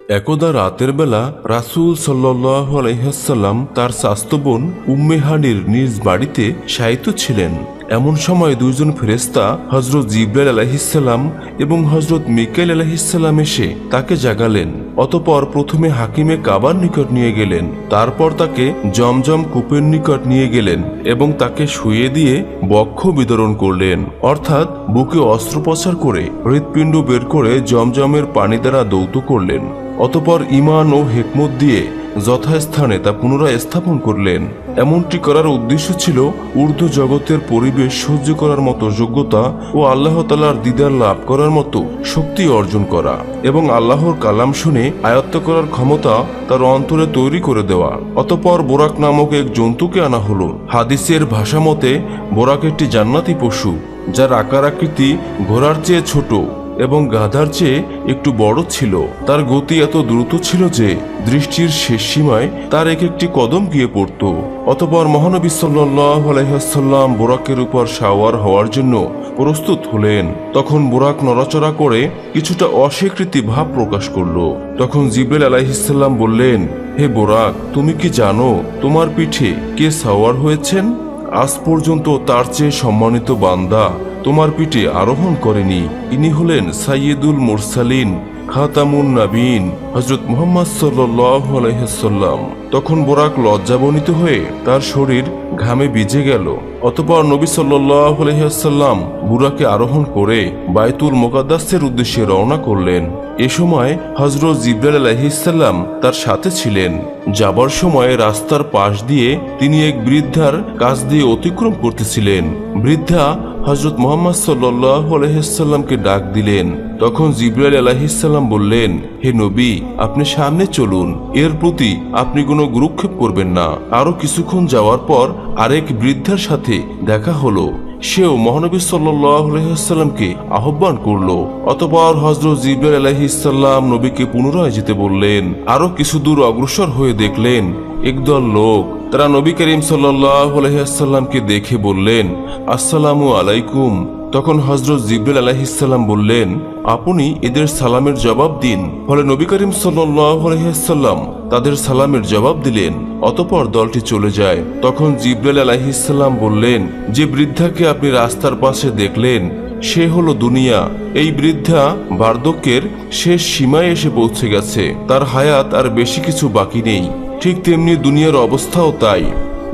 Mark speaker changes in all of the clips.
Speaker 1: একদা রাতের বেলা রাসূল সাল্লাল্লাহু আলাইহি ওয়াসাল্লাম তার চাচাতো বোন উম্মে হানির নিজ বাড়িতে শায়িত ছিলেন। এমন সময় দুইজন ফেরেশতা হযরত জিবরাইল আলাইহিস সালাম এবং হযরত মিকাইল আলাইহিস সালাম এসে তাকে জাগালেন। অতঃপর প্রথমে হাকিমে কাবার নিকট নিয়ে গেলেন, তারপর তাকে জমজম কূপের নিকট নিয়ে গেলেন এবং তাকে শুইয়ে দিয়ে বক্ষ বিতরণ করলেন, অর্থাৎ বুকে অস্ত্রোপচার করে হৃৎপিণ্ড বের করে জমজমের পানি দ্বারা দৌত করলেন। অতঃপর ঈমান ও হিকমত দিয়ে যথাস্থানে তা পুনরায় স্থাপন করলেন। এমনটি করার উদ্দেশ্য ছিল উর্দু জগতের পরিবেশ সহ্য করার মতো যোগ্যতা ও আল্লাহ তাআলার দিদার লাভ করার মতো শক্তি অর্জন করা এবং আল্লাহর কালাম শুনে আয়ত্ত করার ক্ষমতা তার অন্তরে তৈরি করে দেওয়া। অতঃপর বোরাক নামক এক জন্তুকে আনা হলো। হাদিসের ভাষা মতে বোরাক একটি জান্নাতি পশু, যার আকার আকৃতি ঘোড়ার চেয়ে ছোট এবং গাধার চেয়ে একটু বড় ছিল। তার গতি এত দ্রুত ছিল যে দৃষ্টির শেষ সীমায় তার এক একটি কদম গিয়ে পড়ত। অতঃপর মহানবী সাল্লাল্লাহু আলাইহি ওয়াসাল্লাম বোরাকের উপর সাওয়ার হওয়ার জন্য প্রস্তুত হলেন। তখন বোরাক নড়াচড়া করে কিছুটা অস্বীকৃতি ভাব প্রকাশ করলো। তখন জিবরাইল আলাইহিস সালাম বললেন, হে বোরাক, তুমি কি জানো তোমার পিঠে কে সাওয়ার হয়েছেন? আজ পর্যন্ত তার চেয়ে সম্মানিত বান্দা তোমার পিঠে আরোহণ করেনি। ইনি হলেন সাইয়্যিদুল মুরসালিন খাতামুন নবীন হযরত মুহাম্মদ সাল্লাল্লাহু আলাইহি ওয়াসাল্লাম। তখন বোরাক লজ্জাবনিত হয়ে তার শরীর ঘামে ভিজে গেল। অতঃপর নবী সাল্লাল্লাহু আলাইহি ওয়াসাল্লাম বুরাকে আরোহণ করে বাইতুল মুকাদ্দাসের উদ্দেশ্যে রওনা করলেন। এ সময় হযরত জিবরাইল আলাইহিস সালাম তার সাথে ছিলেন। যাবার সময় রাস্তার পাশ দিয়ে তিনি এক বৃদ্ধার কাছ দিয়ে অতিক্রম করতেছিলেন। বৃদ্ধা হযরত মুহাম্মদ সাল্লাল্লাহু আলাইহি ওয়াসাল্লামকে ডাক দিলেন। তখন জিবরাইল আলাইহিস সালাম বললেন, হে নবী, আপনি সামনে চলুন, এর প্রতি আপনি কোনো গুরুক্ষেপ করবেন না। আরো কিছুক্ষণ যাওয়ার পর আরেক বৃদ্ধার সাথে দেখা হলো। সেও মহানবী সাল্লাল্লাহু আলাইহি ওয়াসাল্লামকে আহ্বান করলো। অতঃপর হযরত জিবরাইল আলাইহিস সালাম নবীকে পুনরায় যেতে বললেন। আরো কিছু দূর অগ্রসর হয়ে দেখলেন একদল লোক। তারা নবী করিম সাল্লাল্লাহু আলাইহি ওয়াসাল্লামকে দেখে বললেন, আসসালামু আলাইকুম। তখন হযরত জিবরাইল আলাইহিস সালাম বললেন, আপনি এদের সালামের জবাব দিন। ফলে নবী করিম সাল্লাল্লাহু আলাইহি ওয়াসাল্লাম তাদের সালামের জবাব দিলেন। অতঃপর দলটি চলে যায়। তখন জিবরাইল আলাইহিস সালাম বললেন, যে বৃদ্ধাকে আপনি রাস্তার পাশে দেখলেন সে হলো দুনিয়া। এই বৃদ্ধা বার্ধক্যের শেষ সীমায় এসে পৌঁছে গেছে, তার হায়াত আর বেশি কিছু বাকি নেই। ঠিক তেমনি দুনিয়ার অবস্থাও তাই,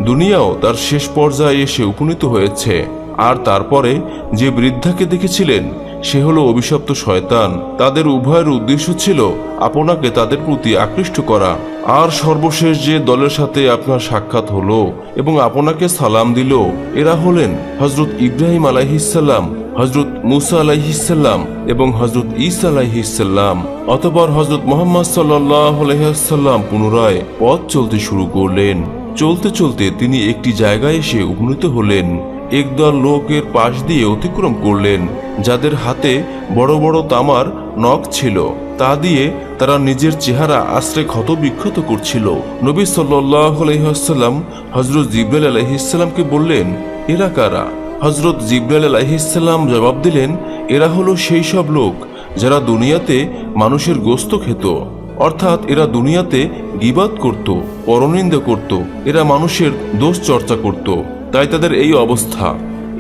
Speaker 1: দুনিয়াও তার শেষ পর্যায়ে এসে উপনীত হয়েছে। আর তারপরে যে বৃদ্ধাকে দেখেছিলেন সে হলো অভিশপ্ত শয়তান। তাদের উভয়ের উদ্দেশ্য ছিল আপনাকে তাদের প্রতি আকৃষ্ট করা। আর সর্বশেষ যে দলের সাথে আপনার সাক্ষাৎ হলো এবং আপনাকে সালাম দিল, এরা হলেন হযরত ইব্রাহিম আলাইহিস সালাম, হযরত মুসা আলাইহিস সালাম এবং হযরত ঈসা আলাইহিস সালাম। অতঃপর হযরত মুহাম্মদ সাল্লাল্লাহু আলাইহি ওয়াসাল্লাম পুনরায় পথ চলতে শুরু করলেন। চলতে চলতে তিনি একটি জায়গায় এসে উপনীত হলেন। একদল লোকের পাশ দিয়ে অতিক্রম করলেন, যাদের হাতে বড় বড় তামার নখ ছিল। তা দিয়ে তারা নিজের চেহারা আশ্রে ক্ষত বিক্ষত করছিল। নবী সাল্লাল্লাহু আলাইহি ওয়াসাল্লাম হযরত জিবরাইল আলাইহিস সালামকে বললেন, এরা কারা? হযরত জিবরাইল আলাইহিস সালাম জবাব দিলেন, এরা হলো সেই সব লোক যারা দুনিয়াতে মানুষের গোশত খেত, অর্থাৎ এরা দুনিয়াতে গীবাত করত, পরনিন্দা করত, এরা মানুষের দোষ চর্চা করত, তাই তাদের এই অবস্থা।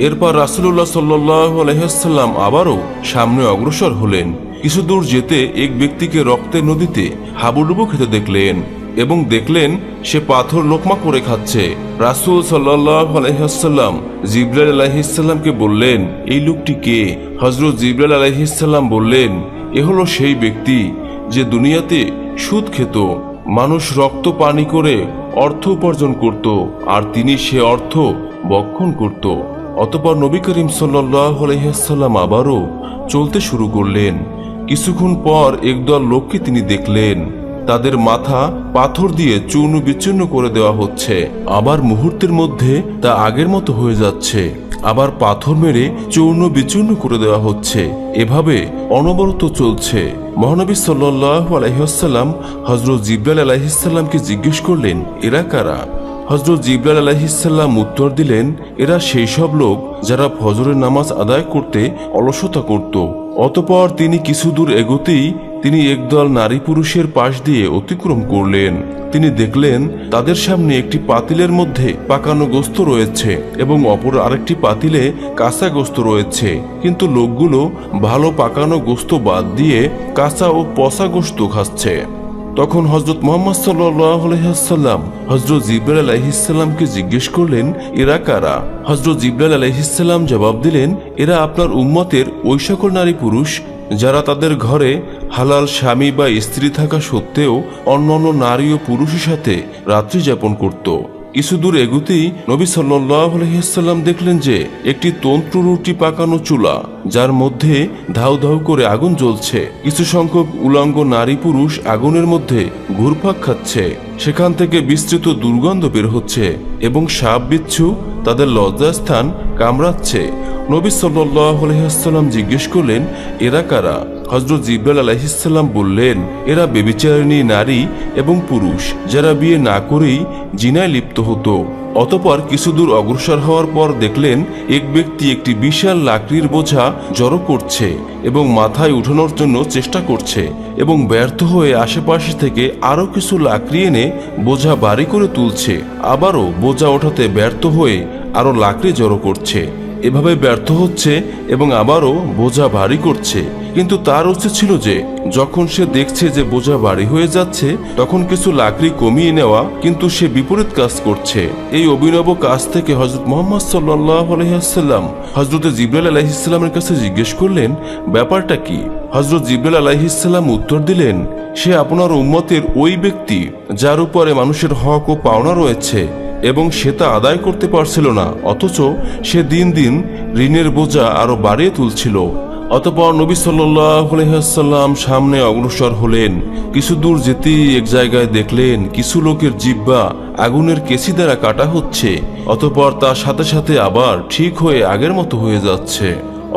Speaker 1: এরপর রাসূলুল্লাহ সাল্লাল্লাহু আলাইহি ওয়াসাল্লাম আবারও সামনে অগ্রসর হলেন। কিছু দূর যেতে এক ব্যক্তিকে রক্তের নদীতে হাবুডুবু খেতে দেখলেন এবং দেখলেন সে পাথর লোকমা করে খাচ্ছে। রাসূল সাল্লাল্লাহু আলাইহি ওয়াসাল্লাম জিবরাইল আলাইহিস সালামকে বললেন, এই লোকটি কে? হযরত জিবরাইল আলাইহিস সালাম বললেন, এ হলো সেই ব্যক্তি যে দুনিয়াতে সুদ খেত, মানুষ রক্ত পানি করে অর্থ উপার্জন করত, আর তিনি সে অর্থ বক্ষণ করত। অতঃপর নবী করিম সাল্লাল্লাহু আলাইহি ওয়াসাল্লাম আবারও চলতে শুরু করলেন। কিছুক্ষণ পর একদল লোককে তিনি দেখলেন, তাদের মাথা পাথর দিয়ে চূর্ণ বিচূর্ণ করে দেওয়া হচ্ছে, আবার মুহূর্তের মধ্যে তা আগের মতো হয়ে যাচ্ছে, আবার পাথর মেরে চূর্ণ বিচূর্ণ করে দেওয়া হচ্ছে। এভাবে অনবরত চলছে। মহানবী সাল্লাল্লাহু আলাইহি ওয়াসাল্লাম হযরত জিবরাইল আলাইহিস সালামকে জিজ্ঞেস করলেন, এরা কারা? হযরত জিবরাইল আলাইহিস সালাম উত্তর দিলেন, এরা সেই সব লোক যারা ফজরের নামাজ আদায় করতে অলসতা করত। অতঃপর তিনি কিছু দূর এগোতেই তিনি একদল নারী পুরুষের পাশ দিয়ে অতিক্রম করলেন। তিনি দেখলেন তাদের সামনে একটি পাতিলের মধ্যে পাকানো গোস্ত রয়েছে এবং অপর আরেকটি পাতিলে কাঁচা গোস্ত রয়েছে, কিন্তু লোকগুলো ভালো পাকানো গোস্ত বাদ দিয়ে কাঁচা ও পচা গোস্ত খাচ্ছে। তখন হযরত মুহাম্মদ সাল্লাল্লাহু আলাইহি ওয়াসাল্লাম হযরত জিবরাইল আলাইহিস সালামকে জিজ্ঞেস করলেন, এরা কারা? হযরত জিবরাইল আলাইহিস সালাম জবাব দিলেন, এরা আপনার উম্মতের ওই সকল নারী পুরুষ যারা তাদের ঘরে হালাল স্বামী বা স্ত্রী থাকা সত্ত্বেও অন্যান্য নারী ও পুরুষের সাথে রাত্রি যাপন করত। কিছু দূর এগুতেই নবী সাল্লাল্লাহু আলাইহি ওয়াসাল্লাম দেখলেন যে একটি তন্তু রুটি পাকানো চুলা, যার মধ্যে ধাউ ধাউ করে আগুন জ্বলছে। কিছু সংখ্যক উলঙ্গ নারী পুরুষ আগুনের মধ্যে ঘুরপাক খাচ্ছে। সেখান থেকে বিস্তৃত দুর্গন্ধ বের হচ্ছে এবং সাপ বিচ্ছু তাদের লজ্জাস্থান কামড়াচ্ছে। নবী সাল্লাল্লাহু আলাইহি ওয়াসাল্লাম জিজ্ঞেস করলেন, এরা কারা? হযরত জিবরাইল আলাইহিস সালাম বললেন, এরা ব্যভিচারিণী নারী এবং পুরুষ যারা বিয়ে না করেই জিনায় লিপ্ত হতো। অতঃপর কিছু দূর অগ্রসর হওয়ার পর দেখলেন এক ব্যক্তি একটি বিশাল লাকড়ির বোঝা জড়ো করছে এবং মাথায় উঠানোর জন্য চেষ্টা করছে এবং ব্যর্থ হয়ে আশেপাশে থেকে আরো কিছু লাকড়ি এনে বোঝা ভারী করে তুলছে, আবারও বোঝা ওঠাতে ব্যর্থ হয়ে আরো লাকড়ি জড়ো করছে। এভাবে ব্যর্থ হচ্ছে এবং আবারও বোঝা ভারী করছে। কিন্তু তার উচিত ছিল যে যখন সে দেখছে যে বোঝা ভারী হয়ে যাচ্ছে তখন কিছু লাকড়ি কমিয়ে নেওয়া, কিন্তু সে বিপরীত কাজ করছে। এই অভিনব কাজ থেকে হযরত মুহাম্মদ সাল্লাল্লাহু আলাইহি ওয়াসাল্লাম হযরত জিবরাইল আলাইহিস সালামের কাছে জিজ্ঞেস করলেন, ব্যাপারটা কি? হযরত জিবরাইল আলাইহিস সালাম উত্তর দিলেন, সে আপনার উম্মতের ওই ব্যক্তি যার উপরে মানুষের হক ও পাওনা রয়েছে এবং সে তা আদায় করতে পারছিল না, অথচ সে দিন দিন ঋণের বোঝা আরো বাড়িয়ে তুলছিল। অতঃপর নবী সাল্লাল্লাহু আলাইহি ওয়াসাল্লাম সামনে অগ্রসর হলেন। কিছু দূর যেতেই এক জায়গায় দেখলেন কিছু লোকের জিহ্বা আগুনের কেসি দ্বারা কাটা হচ্ছে, অতঃপর তার সাথে সাথে আবার ঠিক হয়ে আগের মতো হয়ে যাচ্ছে,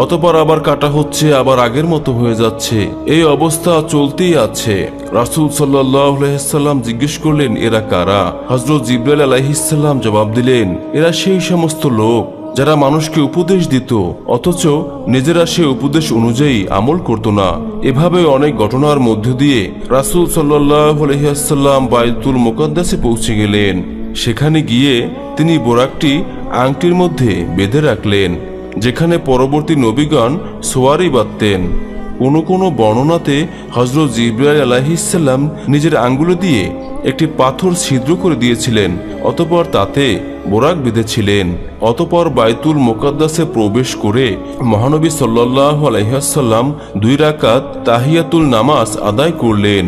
Speaker 1: অতঃপর আবার কাটা হচ্ছে, আবার আগের মতো হয়ে যাচ্ছে। এই অবস্থা চলতেই আছে। রাসূল সাল্লাল্লাহু আলাইহি ওয়াসাল্লাম জিজ্ঞেস করলেন, এরা কারা? হযরত জিবরাইল আলাইহিস সালাম জবাব দিলেন, এরা সেই সমস্ত লোক যারা মানুষকে উপদেশ দিত অথচ নিজেরা সে উপদেশ অনুযায়ী আমল করত না। এভাবে অনেক ঘটনার মধ্য দিয়ে রাসূল সাল্লাল্লাহু আলাইহি ওয়াসাল্লাম বাইতুল মুকাদ্দাসে পৌঁছে গেলেন। সেখানে গিয়ে তিনি বোরাকটি আংটির মধ্যে বেঁধে রাখলেন, যেখানে পরবর্তী নবীগণ সোয়ারি বাঁধতেন। কোনো বর্ণনাতে হযরত জিবরাইল আলাইহিস সালাম নিজের আঙ্গুল দিয়ে একটি পাথর ছিদ্র করে দিয়েছিলেন, অতঃপর তাতে বোরাক বেঁধেছিলেন। অতঃপর বাইতুল মুকাদ্দাসে প্রবেশ করে মহানবী সাল্লাল্লাহু আলাইহি ওয়াসাল্লাম 2 রাকাত তাহিয়াতুল নামাজ আদায় করলেন।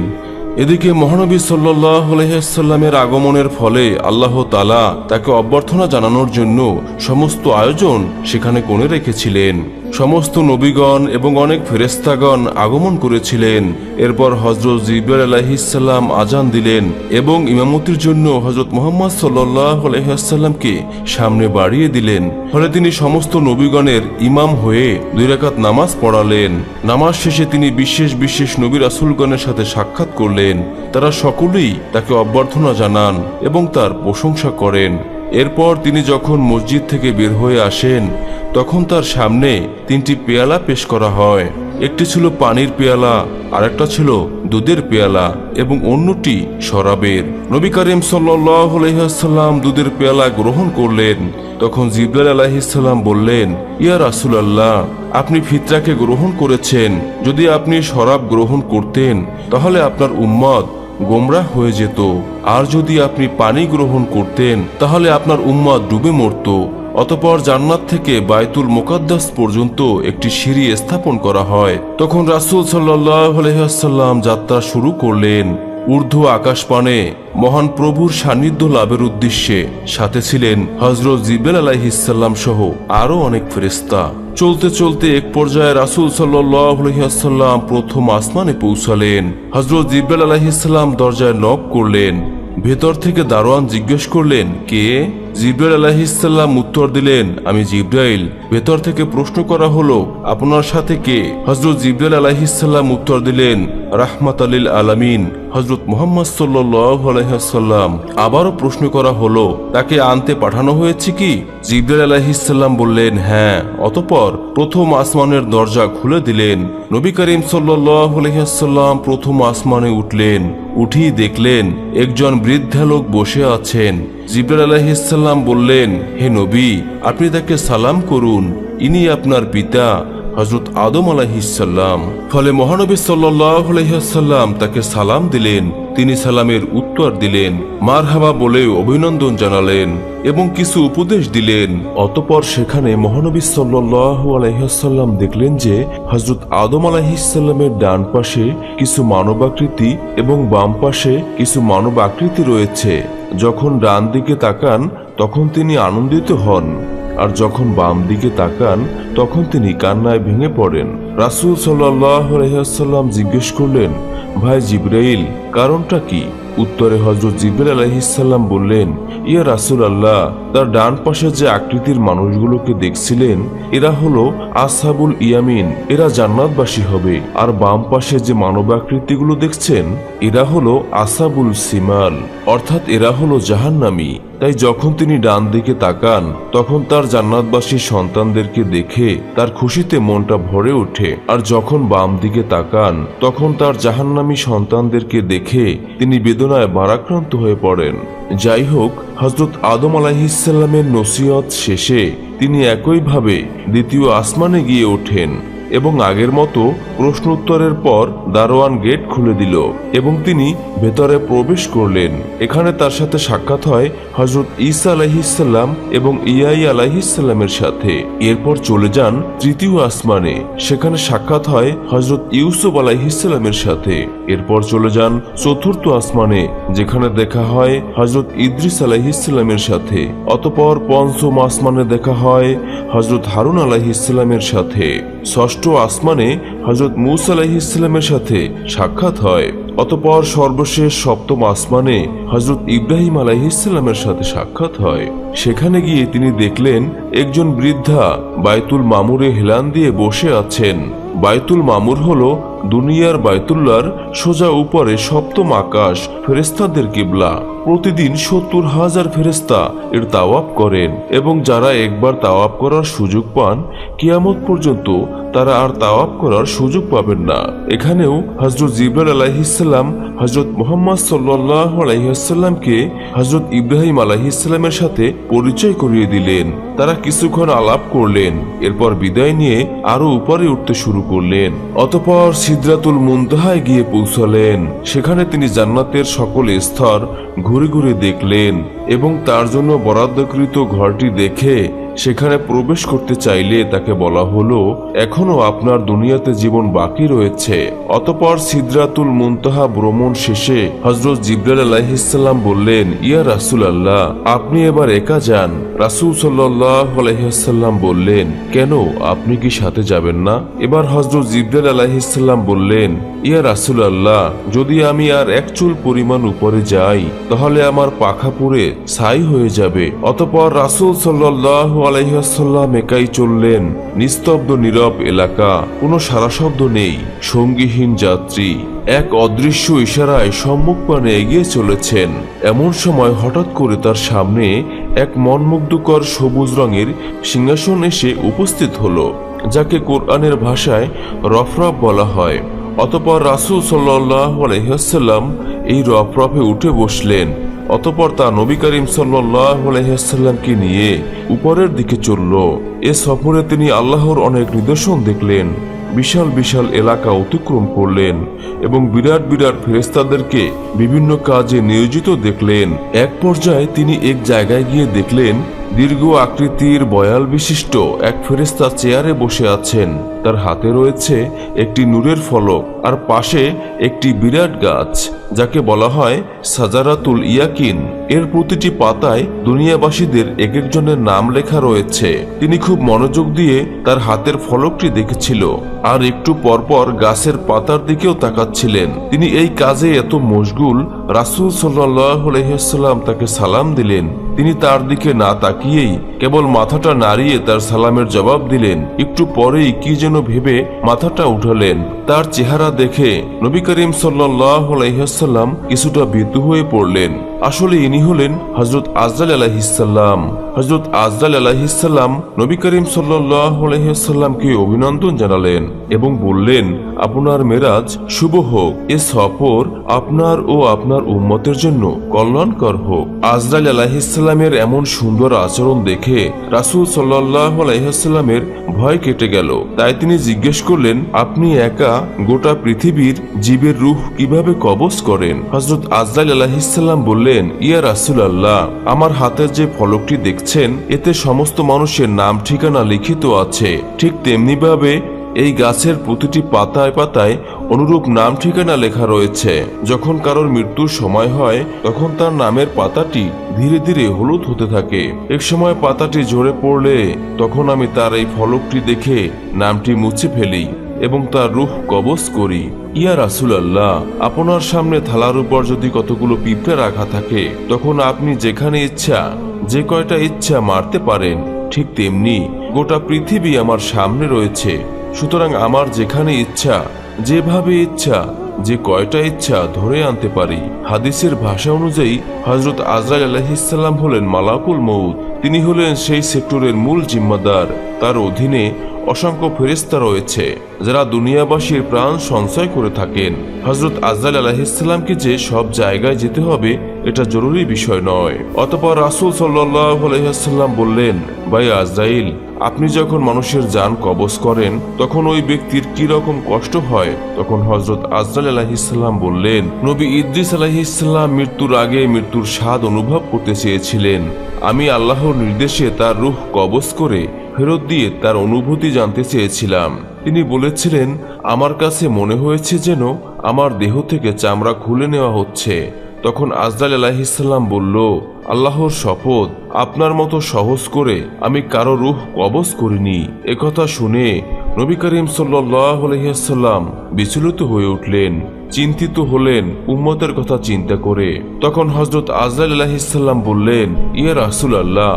Speaker 1: এদিকে মহানবী সাল্লাল্লাহু আলাইহি ওয়াসাল্লামের আগমনের ফলে আল্লাহ তাআলা তাকে অভ্যর্থনা জানানোর জন্য সমস্ত আয়োজন সেখানে করে রেখেছিলেন। সমস্ত নবীগণ এবং অনেক ফেরেশতাগণ আগমন করেছিলেন। এরপর হযরত জিবরাইল আলাইহিস সালাম আজান দিলেন এবং ইমামতির জন্য হযরত মুহাম্মদ সাল্লাল্লাহু আলাইহি ওয়াসাল্লামকে সামনে বাড়িয়ে দিলেন। ফলে তিনি সমস্ত নবীগণের ইমাম হয়ে 2 রাকাত নামাজ পড়ালেন। নামাজ শেষে তিনি বিশেষ বিশেষ নবী রাসূলগণের সাথে সাক্ষাৎ করলেন। তারা সকলেই তাকে অভ্যর্থনা জানান এবং তার প্রশংসা করেন। এরপর তিনি যখন মসজিদ থেকে বের হয়ে আসেন তখন তার সামনে 3টি পেয়ালা পেশ করা হয়। একটি ছিল পানির পেয়ালা, আরেকটা ছিল দুধের পেয়ালা এবং অন্যটি শরাবের। নবী করিম সাল্লাল্লাহু আলাইহি ওয়াসাল্লাম দুধের পেয়ালা গ্রহণ করলেন। তখন জিবরাইল আলাইহিস সালাম বললেন, ইয়া রাসূলুল্লাহ, আপনি ফিতরাকে গ্রহণ করেছেন। যদি আপনি শরাব গ্রহণ করতেন তাহলে আপনার উম্মত গোমরাহ হয়ে যেত, আর যদি আপনি পানি গ্রহণ করতেন তাহলে আপনার উম্মত ডুবে মরত। অতঃপর জান্নাত থেকে বাইতুল মুকাদ্দাস পর্যন্ত একটি সিঁড়ি স্থাপন করা হয়। তখন রাসূল সাল্লাল্লাহু আলাইহি ওয়াসাল্লাম যাত্রা শুরু করলেন। ঊর্ধ্ব আকাশপানে মহান প্রভুর সান্নিধ্য লাভের উদ্দেশ্যে সাথে ছিলেন হযরত জিবরাইল আলাইহিস সালাম সহ আরো অনেক ফেরেশতা। চলতে চলতে এক পর্যায়ে রাসূল সাল্লাল্লাহু আলাইহি ওয়াসাল্লাম প্রথম আসমানে পৌঁছালেন। হযরত জিবরাইল আলাইহিস সালাম দরজায় নক করলেন। ভেতর থেকে দারোয়ান জিজ্ঞেস করলেন, কে? জিবরাইল আলাইহিসসালাম উত্তর দিলেন, আমি জিবরাইল। ভেতর থেকে প্রশ্ন করা হলো, আপনার সাথে কে? হযরত জিবরাইল আলাইহিসসালাম উত্তর দিলেন, রাহমাতাল লিল আলামিন হযরত মুহাম্মদ সাল্লাল্লাহু আলাইহি ওয়াসাল্লাম। আবারও প্রশ্ন করা হলো, তাকে আনতে পাঠানো হয়েছে কি? জিবরাইল আলাইহিসসালাম বললেন, হ্যাঁ। অতঃপর প্রথম আসমানের দরজা খুলে দিলেন। নবী করিম সাল্লাল্লাহু আলাইহি ওয়াসাল্লাম প্রথম আসমানে উঠলেন। উঠেই দেখলেন একজন বৃদ্ধা লোক বসে আছেন। জিবরাইল আলাইহিসসালাম বললেন, হে নবী, আপনি তাকে সালাম করুন, ইনি আপনার পিতা হযরত আদম আলাইহিসসালাম। ফলে মহানবী সাল্লাল্লাহু আলাইহি ওয়াসাল্লাম তাকে সালাম দিলেন। তিনি সালামের উত্তর দিলেন, মারহাবা বলে অভিনন্দন জানালেন এবং কিছু উপদেশ দিলেন। অতঃপর সেখানে মহানবী সাল্লাল্লাহু আলাইহি ওয়াসাল্লাম দেখলেন যে হযরত আদম আলাইহিসসালামের ডান পাশে কিছু মানবাকৃতি এবং বাম পাশে কিছু মানব আকৃতি রয়েছে। যখন ডান দিকে তাকান তখন তিনি আনন্দিত হন, আর যখন বাম দিকে তাকান তখন তিনি কান্নায় ভেঙে পড়েন। রাসূল সাল্লাল্লাহু আলাইহি ওয়াসাল্লাম জিজ্ঞেস করলেন, ভাই জিবরাইল, কারণটা কি? উত্তরে হযরত জিবরাইল আলাইহিসসালাম বললেন, ইয়া রাসূলুল্লাহ, তার ডান পাশে যে আকৃতির মানুষগুলোকে দেখছিলেন এরা হলো আসহাবুল ইয়ামিন, এরা জান্নাতবাসী হবে। আর বাম পাশে যে মানবাকৃতিগুলো দেখছেন এরা হলো আসহাবুল সিমাল, অর্থাৎ এরা হলো জাহান্নামী। তাই যখন তিনি ডান দিকে তাকান তখন তার জান্নাতবাসী সন্তানদেরকে দেখে তার খুশিতে মনটা ভরে ওঠে, আর যখন বাম দিকে তাকান তখন তার জাহান্নামী সন্তানদেরকে দেখে তিনি বেদনায় ভারাক্রান্ত হয়ে পড়েন। যাই হোক, হযরত আদম আলাইহিসসালামের নসিহত শেষে তিনি একইভাবে দ্বিতীয় আসমানে গিয়ে ওঠেন এবং আগের মতো প্রশ্ন উত্তরের পর দারোয়ান গেট খুলে দিল এবং তিনি ভেতরে প্রবেশ করলেন। এখানে তার সাথে সাক্ষাৎ হয় হযরত ঈসা আলাইহিসসালাম এবং ইয়াহইয়া আলাইহিসসালামের সাথে। এরপর চলে যান তৃতীয় আসমানে, সেখানে সাক্ষাৎ হয় হযরত ইউসুফ আলাইহিসসালামের সাথে। এরপর চলে যান চতুর্থ আসমানে, যেখানে দেখা হয় হযরত ইদ্রিস আলাইহিসসালামের সাথে। অতঃপর পঞ্চম আসমানে দেখা হয় হযরত হারুন আলাইহিসসালামের সাথে। ষষ্ঠ আসমানে হযরত মূসা আলাইহিসসালামের সাথে সাক্ষাৎ হয়। অতঃপর সর্বশেষ সপ্তম আসমানে হযরত ইব্রাহিম আলাইহিসসালামের সাথে সাক্ষাৎ হয়। সেখানে গিয়ে তিনি দেখলেন একজন বৃদ্ধা বাইতুল মামুরে হেলান দিয়ে বসে আছেন। বাইতুল মামুর হলো দুনিয়ার বাইতুল্লাহর সোজা উপরে সপ্তম আকাশ, ফেরেশতাদের কিবলা। প্রতিদিন ৭০,০০০ ফেরেশতা এর তাওয়াফ করেন এবং যারা একবার তাওয়াফ করার সুযোগ পান কিয়ামত পর্যন্ত তারা আর তাওয়াফ করার সুযোগ পাবেন না। এখানেও হযরত জিবরাইল আলাইহিসসালাম হযরত মুহাম্মদ সাল্লাল্লাহু আলাইহি ওয়াসাল্লামকে হযরত ইব্রাহিম আলাইহিসসালামের সাথে পরিচয় করিয়ে দিলেন। তারা কিছুক্ষণ আলাপ করলেন, এরপর বিদায় নিয়ে আরো উপরে উঠতে শুরু করলেন। অতঃপর সিদরাতুল মুনতাহায় গিয়ে পৌঁছলেন। সেখানে তিনি জান্নাতের সকল স্তর ঘুরে ঘুরে দেখলেন এবং তার জন্য বরাদ্দকৃত ঘরটি দেখে সেখানে প্রবেশ করতে চাইলে তাকে বলা হলো, এখনো আপনার দুনিয়াতে জীবন বাকি রয়েছে। অতঃপর সিদরাতুল মুনতাহা ভ্রমণ শেষে হযরত জিবরাইল আলাইহিসসালাম বললেন, ইয়া রাসূলুল্লাহ, আপনি এবার একা যান। রাসূল সাল্লাল্লাহু আলাইহি ওয়াসাল্লাম বললেন, কেন, আপনি কি সাথে যাবেন না? এবার হযরত জিবরাইল আলাইহিসসালাম বললেন, ইয়া রাসূলুল্লাহ, যদি আমি আর এক চুল পরিমাণ উপরে যাই তাহলে আমার পাখা পুড়ে ছাই হয়ে যাবে। অতঃপর রাসূল সাল্লাল্লাহু আলাইহি ওয়াসাল্লাম একাই চললেন। নিস্তব্ধ নীরব এলাকা, কোনো সারা শব্দ নেই, সঙ্গীহীন যাত্রী এক অদৃশ্য ইশারায় সম্মুখপানে এগিয়ে চলেছেন। এমন সময় হঠাৎ করে তার সামনে এক মনমুগ্ধকর সবুজ রঙের সিংহাসন এসে উপস্থিত হলো, যাকে কোরআনের ভাষায় রফরফ বলা হয়। অতঃপর রাসূল সাল্লাল্লাহু আলাইহি ওয়াসাল্লাম এই রফরফে উঠে বসলেন। অতঃপর তা নবী করিম সাল্লাল্লাহু আলাইহি ওয়াসাল্লামকে নিয়ে উপরের দিকে চলল। এ সফরে তিনি আল্লাহর অনেক নিদর্শন দেখলেন, বিশাল বিশাল এলাকা অতিক্রম করলেন এবং বিরাট বিরাট ফেরেশতাদেরকে বিভিন্ন কাজে নিয়োজিত দেখলেন। এক পর্যায়ে তিনি এক জায়গায় গিয়ে দেখলেন দীর্ঘ আকৃতির বয়াল বিশিষ্ট এক ফেরেশতা চেয়ারে বসে আছেন। তার হাতে রয়েছে একটি নূরের ফলক আর পাশে একটি বিরাট গাছ, যাকে বলা হয় সাজারাতুল ইয়াকিন। এর প্রতিটি পাতায় দুনিয়াবাসীদের এক একজনের নাম লেখা রয়েছে। তিনি খুব মনোযোগ দিয়ে তার হাতের ফলকটি দেখেছিল আর একটু পরপর গাছের পাতার দিকেও তাকাচ্ছিলেন। তিনি এই কাজে এত মশগুল, রাসূল সাল্লাল্লাহু আলাইহি ওয়াসাল্লাম তাকে সালাম দিলেন। তিনি তার দিকে না তাকিয়েই কেবল মাথাটা নাড়িয়ে তার সালামের জবাব দিলেন। একটু পরেই কি যেন ভেবে মাথাটা উঠালেন। তার চেহারা দেখে নবী করিম সাল্লাল্লাহু আলাইহি ওয়াসাল্লাম কিছুটা ভীত হয়ে পড়লেন। আসলে ইনি হলেন হযরত আজরাইল আলাইহিসসালাম। হযরত আজরাইল আলাইহিসসালাম নবী করিম সাল্লাল্লাহু আলাইহি ওয়াসাল্লামকে অভিনন্দন জানালেন এবং বললেন, আপনার মেরাজ শুভ হোক। এ সফর আপনার ও আপনার উম্মতের জন্য কল্যাণকর হোক। আজরাইল আলাইহিসসালামের এমন সুন্দর আচরণ দেখে রাসূল সাল্লাল্লাহু আলাইহি ওয়াসাল্লামের ভয় কেটে গেল। তাই তিনি জিজ্ঞেস করলেন, আপনি একা গোটা পৃথিবীর জীবের রূহ কিভাবে কবজ করেন? হযরত আজরাইল আলাইহিসসালাম বললেন, ইয়া রাসূলুল্লাহ, আমার হাতের যে ফলকটি দেখছেন এতে সমস্ত মানুষের নাম ঠিকানা লিখিত আছে। ঠিক তেমনি ভাবে এই গাছের প্রতিটি পাতায় পাতায় অনুরূপ নাম ঠিকানা লেখা রয়েছে। যখন কারোর মৃত্যুর সময় হয় তখন তার নামের পাতাটি ধীরে ধীরে হলুদ হতে থাকে। এক সময় পাতাটি ঝরে পড়লে তখন আমি তার এই ফলকটি দেখে নামটি মুছে ফেলি এবং তার রূহ কবজ করি। ইয়া রাসূলুল্লাহ, আপনার সামনে থালার উপর যদি কতগুলো পিঁপড়া রাখা থাকে তখন আপনি যেখানে ইচ্ছা যে কয়টা ইচ্ছা মারতে পারেন। ঠিক তেমনি গোটা পৃথিবী আমার সামনে রয়েছে। সুতরাং আমার যেখানে ইচ্ছা যেভাবে ইচ্ছা যে কয়টা ইচ্ছা ধরে আনতে পারি। হাদিসের ভাষা অনুযায়ী হযরত আজরাইল আলাইহিসসালাম হলেন মালাকুল মউত। তিনি হলেন সেই সেক্টরের মূল জিম্মাদার। তার অধীনে অসংখ্য ফেরেশতা রয়েছে যারা দুনিয়াবাসীর প্রাণ সঞ্চয় করে থাকেন। হযরত আজরাইল আলাইহিসসালামকে যে সব জায়গায় যেতে হবে এটা জরুরি বিষয় নয়। অতঃপর রাসূল সাল্লাল্লাহু আলাইহি ওয়াসাল্লাম বললেন, ভাই আজরাইল, আপনি যখন মানুষের জান কবজ করেন তখন ওই ব্যক্তির কি রকম কষ্ট হয়? তখন হযরত আজরাইল আলাইহিসসালাম বললেন, নবী ইদ্রিস আলাইহিসসালাম মৃত্যুর আগে মৃত্যুর স্বাদ অনুভব করতে চেয়েছিলেন। আমি আল্লাহর নির্দেশে তার রূহ কবজ করে ফেরত দিয়ে তার অনুভূতি জানতে চেয়েছিলাম। তিনি বলেছিলেন, আমার কাছে মনে হয়েছে যেন আমার দেহ থেকে চামড়া খুলে নেওয়া হচ্ছে। তখন আজরাইল আলাইহিসসালাম বলল, আল্লাহর শপথ, আপনার মতো সহজ করে আমি কারো রূহ কবজ করিনি। একথা শুনে নবী করিম সাল্লাল্লাহু আলাইহি ওয়াসাল্লাম বিচলিত হয়ে উঠলেন, চিন্তিত হলেন উম্মতের কথা চিন্তা করে। তখন হযরত আজরাইল আলাইহিসসালাম বললেন, ইয়া রাসূলুল্লাহ,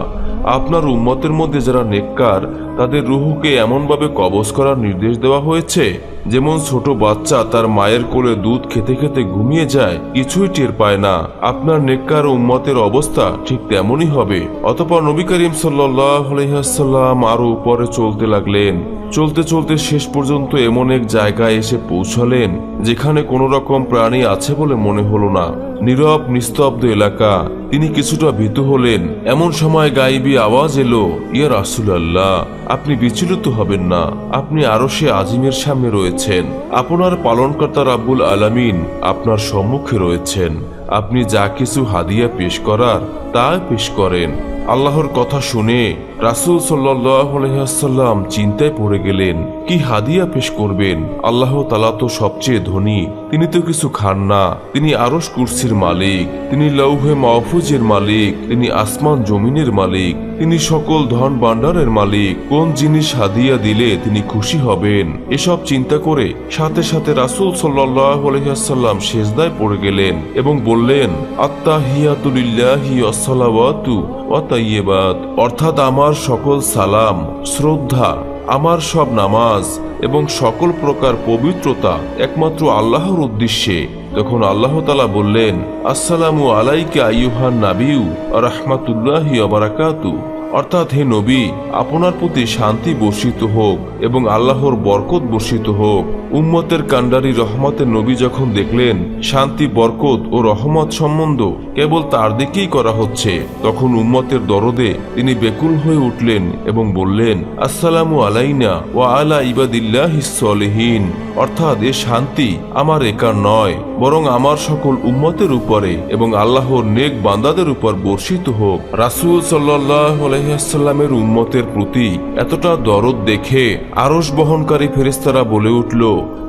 Speaker 1: আপনার উম্মতের মধ্যে যারা নেককার তাদের রূহকে এমনভাবে কবজ করার নির্দেশ দেওয়া হয়েছে যেমন ছোট বাচ্চা তার মায়ের কোলে দুধ খেতে খেতে ঘুমিয়ে যায়, কিছুই টের পায় না। আপনার নেককার উম্মতের অবস্থা ঠিক তেমনই হবে। অতঃপর নবী করিম সাল্লাল্লাহু আলাইহি ওয়াসাল্লাম আরো উপরে চলতে লাগলেন। চলতে চলতে শেষ পর্যন্ত এমন এক জায়গায় এসে পৌঁছালেন যেখানে কোনো রকম প্রাণী আছে বলে মনে হলো না। নীরব নিস্তব্ধ এলাকা। তিনি কিছুটা ভীত হলেন। এমন সময় গায়েবী আওয়াজ এলো, ইয়া রাসূলুল্লাহ, আপনি বিচলিত হবেন না, আপনি আরশে আজিমের সামনে রয়েছেন। আপনার পালনকর্তা রাব্বুল আলামিন আপনার সম্মুখে রয়েছেন। আপনি যা কিছু হাদিয়া পেশ করার তা পেশ করেন। আল্লাহর কথা শুনে রাসূল সাল্লাল্লাহু আলাইহি ওয়াসাল্লাম চিন্তায় পড়ে গেলেন, কি হাদিয়া পেশ করবেন? আল্লাহ তাআলা তো সবচেয়ে ধনী, তিনি তো কিছু খান না। তিনি আরশ কুরসির মালিক, তিনি লৌহে মাহফুজের মালিক, তিনি আসমান জমিনের মালিক, তিনি সকল ধন ভাণ্ডারের মালিক। কোন জিনিস হাদিয়া দিলে তিনি খুশি হবেন? এসব চিন্তা করে সাথে সাথে রাসূল সাল্লাল্লাহু আলাইহি ওয়াসাল্লাম সিজদায় পড়ে গেলেন এবং বললেন, আত্তাহিয়াতু লিল্লাহি ওয়াস সালাওয়াতু ওয়া তাইয়্যিবাত, অর্থাৎ আমার সকল সালাম, শ্রদ্ধা, আমার সব নামাজ এবং সকল প্রকার পবিত্রতা একমাত্র আল্লাহর উদ্দেশ্যে। তখন আল্লাহ তাআলা বললেন, আসসালামু আলাইকা আইয়ুহান নাবিয়্যু ওয়া রাহমাতুল্লাহি ওয়া বারাকাতুহু, অর্থাৎ হে নবী, আপনার প্রতি শান্তি বর্ষিত হোক এবং আল্লাহর বরকত বর্ষিত হোক। উম্মতের কান্ডারি রহমতের নবী যখন দেখলেন শান্তি, বরকত ও রহমত সম্বন্ধ কেবল তার দিকেই করা হচ্ছে তখন উম্মতের দরদে তিনি বেকুল হয়ে উঠলেন এবং বললেন, আসসালামু আলাইনা ওয়া আলা ইবাদিল্লাহিস সলিহিন, অর্থাৎ এ শান্তি আমার একার নয় বরং আমার সকল উম্মতের উপরে এবং আল্লাহর নেক বান্দাদের উপর বর্ষিত হোক। রাসূল সাল্লাল্লাহু আলাইহি ওয়াসাল্লামের উম্মতের প্রতি এতটা দরদ দেখে আরশ বহনকারী ফেরেশতারা বলে উঠল,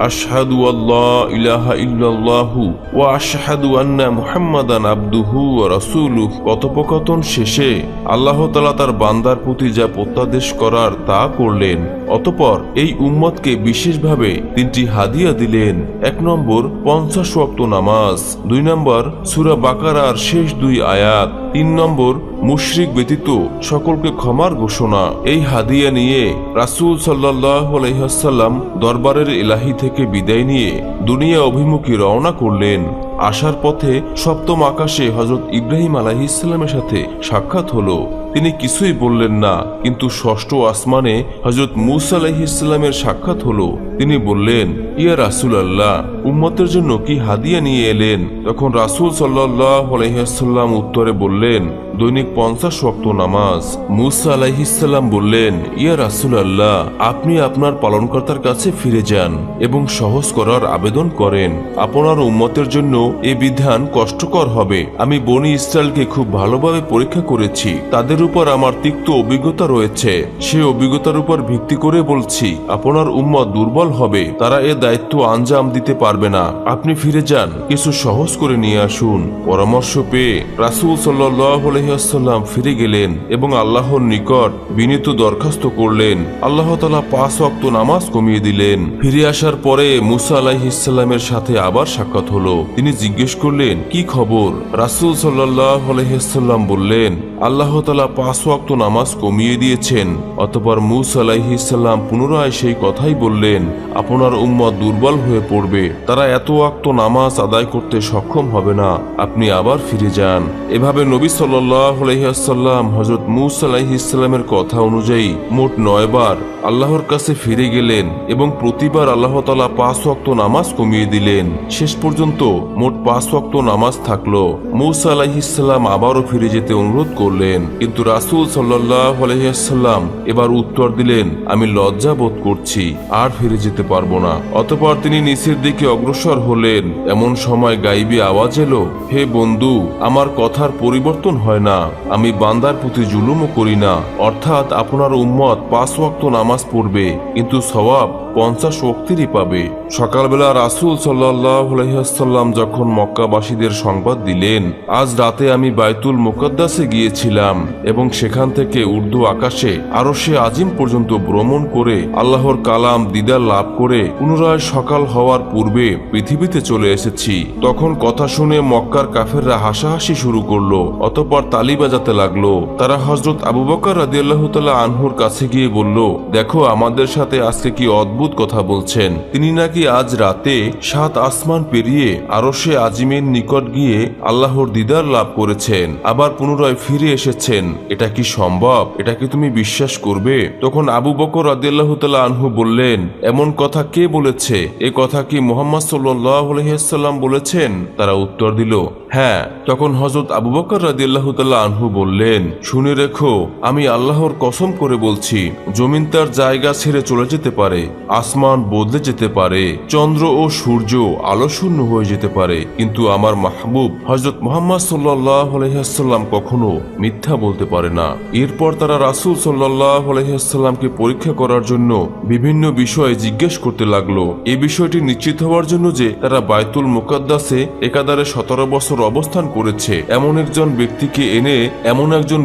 Speaker 1: আশহাদু আল্লা ইলাহা ইল্লাল্লাহু ওয়া আশহাদু আন্না মুহাম্মাদান আবদুহু ওয়া রাসূলুহু। কথোপকথন শেষে আল্লাহ তাআলা তার বান্দার প্রতি যা প্রত্যাদেশ করার তা করলেন। অতঃপর এই উম্মতকে বিশেষভাবে 3টি হাদিয়া দিলেন। 1 নম্বর 50 ওয়াক্ত নামাজ, 2 নম্বর সূরা বাকারার শেষ 2 আয়াত, 3 নম্বর মুশরিক ব্যতীত সকলকে ক্ষমার ঘোষণা। এই হাদিয়া নিয়ে রাসূল সাল্লাল্লাহু আলাইহি ওয়াসাল্লাম দরবারের ইলাহি থেকে বিদায় নিয়ে দুনিয়া অভিমুখী রওনা করলেন। আসার পথে সপ্তম আকাশে হযরত ইব্রাহিম আলাইহিস সালামের সাথে সাক্ষাৎ হলো। তিনি কিছুই বললেন না, কিন্তু ষষ্ঠ আসমানে হযরত মূসা আলাইহিস সালামের সাক্ষাৎ হলো। তিনি বললেন, ইয়া রাসূলুল্লাহ, উম্মতের জন্য কি হাদিয়া নিয়ে এলেন? তখন রাসূল সাল্লাল্লাহু আলাইহি ওয়াসাল্লাম উত্তরে বললেন, দৈনিক 50 ওয়াক্ত নামাজ। মূসা আলাইহিস সালাম বললেন, ইয়া রাসূলুল্লাহ, আপনি আপনার পালনকর্তার কাছে ফিরে যান এবং সহজ করার আবেদন করেন। আপনার উম্মতের জন্য এই বিধান কষ্টকর হবে। আমি বনি ইসরায়েলকে খুব ভালোভাবে পরীক্ষা করেছি, তাদের উপর আমার তিক্ত অভিজ্ঞতা রয়েছে। সেই অভিজ্ঞতার উপর ভিত্তি করে বলছি, আপনার উম্মত দুর্বল হবে, তারা এ দায়িত্ব আঞ্জাম দিতে পারবে না। আপনি ফিরে যান, কিছু সহজ করে নিয়ে আসুন। পরামর্শ পেয়ে রাসূল সাল্লাল্লাহু আলাইহি ওয়াসাল্লাম ফিরে গেলেন এবং আল্লাহর নিকট বিনীত দরখাস্ত করলেন। আল্লাহ তাআলা 5 ওয়াক্ত নামাজ কমিয়ে দিলেন। ফিরে আসার পরে মূসা আলাইহিস সালামের সাথে আবার সাক্ষাৎ হলো। তিনি জিজ্ঞেস করলেন, কি খবর? রাসূল সাল্লাল্লাহু আলাইহি ওয়াসাল্লাম বললেন, আল্লাহ তাআলা 5 ওয়াক্ত নামাজ কমিয়ে দিয়েছেন। অতঃপর মূসা আলাইহিস সালাম পুনরায় সেই কথাই বললেন, আপনার উম্মত দুর্বল হয়ে পড়বে, তারা এত ওয়াক্ত নামাজ আদায় করতে সক্ষম হবে না, আপনি আবার ফিরে যান। এভাবে নবী সাল্লাল্লাহু আলাইহি ওয়াসাল্লাম হযরত মূসা আলাইহিস সালামের কথা অনুযায়ী মোট 9 বার আল্লাহর কাছে ফিরে গেলেন এবং প্রতিবার আল্লাহ তাআলা 5 ওয়াক্ত নামাজ কমিয়ে দিলেন। শেষ পর্যন্ত মোট 5 ওয়াক্ত নামাজ থাকলো। মূসা আলাইহিস সালাম আবারও ফিরে যেতে অনুরোধ করলেন, কিন্তু রাসূল সাল্লাল্লাহু আলাইহি ওয়াসাল্লাম এবার উত্তর দিলেন, আমি লজ্জা বোধ করছি, আর ফিরে যেতে পারবো না। অতঃপর তিনি নিচের দিকে অগ্রসর হলেন। এমন সময় গাইবী আওয়াজ এলো, হে বন্ধু, আমার কথার পরিবর্তন হয় না, আমি বান্দার প্রতি জুলুমও করি না। অর্থাৎ আপনার উম্মত 5 ওয়াক্ত নামাজ পড়বে, কিন্তু সওয়াব 50 ওয়াক্তেরই পাবে। সকালবেলা রাসূল সাল্লাল্লাহু আলাইহি ওয়াসাল্লাম যখন মক্কাবাসীদের সংবাদ দিলেন, আজ রাতে আমি বাইতুল মুকাদ্দাসে গিয়েছিলাম এবং সেখান থেকে উর্দু আকাশে আরশে আজিম পর্যন্ত ভ্রমণ করে আল্লাহর কালাম দিদার লাভ করে পুনরায় সকাল হওয়ার পূর্বে পৃথিবীতে চলে এসেছি। তখন কথা শুনে মক্কার কাফেররা হাসাহাসি শুরু করলো। অতঃপর তালি বাজাতে লাগলো। তারা হযরত আবু বকর রাদিয়াল্লাহু তাআলা আনহুর কাছে গিয়ে বলল, দেখো আমাদের সাথে আজকে কি অদ্ভুত কথা বলছেন। তিনি নাকি আজ রাতে 7 আসমান পেরিয়ে আরশে আজিমের নিকট গিয়ে আল্লাহর দিদার লাভ করেছেন, আবার পুনরায় ফিরে এসেছেন। এটা কি সম্ভব? এটা কি তুমি বিশ্বাস করবে? তখন আবু বকর রাদিয়াল্লাহু তাআলা আনহু বললেন, এমন কথা কে বলেছে? এ কথা কি মুহাম্মদ সাল্লাল্লাহু আলাইহি ওয়াসাল্লাম বলেছেন? তারা উত্তর দিল, হ্যাঁ। তখন হযরত আবু বকর রাদিয়াল্লাহু তাআলা আনহু বললেন, শুনে রেখো, আমি আল্লাহর কসম করে বলছি, জমিন তার জায়গা ছেড়ে চলে যেতে পারে, আসমান বদলে যেতে পারে, চন্দ্র ও সূর্য আলোশূন্য হয়ে যেতে পারে, কিন্তু আমার মাহবুব হযরত মুহাম্মদ সাল্লাল্লাহু আলাইহি ওয়াসাল্লাম কখনো মিথ্যা বলতে পারে না। এরপর তারা রাসূল সাল্লাল্লাহু আলাইহি ওয়াসাল্লামকে পরীক্ষা করার জন্য বিভিন্ন বিষয়ে জিজ্ঞেস করতে লাগলো। এই বিষয়টি নিশ্চিত হওয়ার জন্য যে তারা বাইতুল মুকাদ্দাসে একাধারে 17 বছর অবস্থান করেছে এমন একজন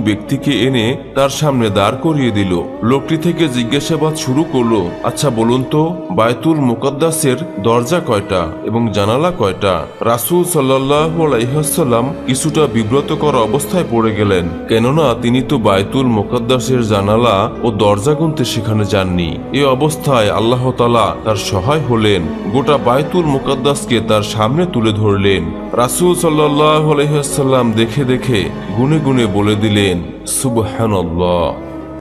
Speaker 1: ব্যক্তিকে এনে তার সামনে দাঁড় করিয়ে দিল। লোকটি থেকে জিজ্ঞাসাবাদ শুরু করলো, আচ্ছা বলুন তো, বাইতুল মুকাদ্দাসের দরজা কয়টা এবং জানালা কয়টা? রাসূল সাল্লাল্লাহু আলাইহি ওয়াসাল্লাম কিছুটা বিব্রতকর অবস্থায় পড়ে গেলেন, কেননা তিনি তো বাইতুল মুকাদ্দাসের জানালা ও দরজা গুনতে সেখানে যাননি। এই অবস্থায় আল্লাহ তাআলা তার সহায় হলেন, গোটা বাইতুল মুকাদ্দাসকে তার সামনে তুলে ধরলেন। রাসূল সাল্লাল্লাহু আলাইহি ওয়াসাল্লাম দেখে দেখে গুনে গুনে বলে দিলেন, সুবহানাল্লাহ।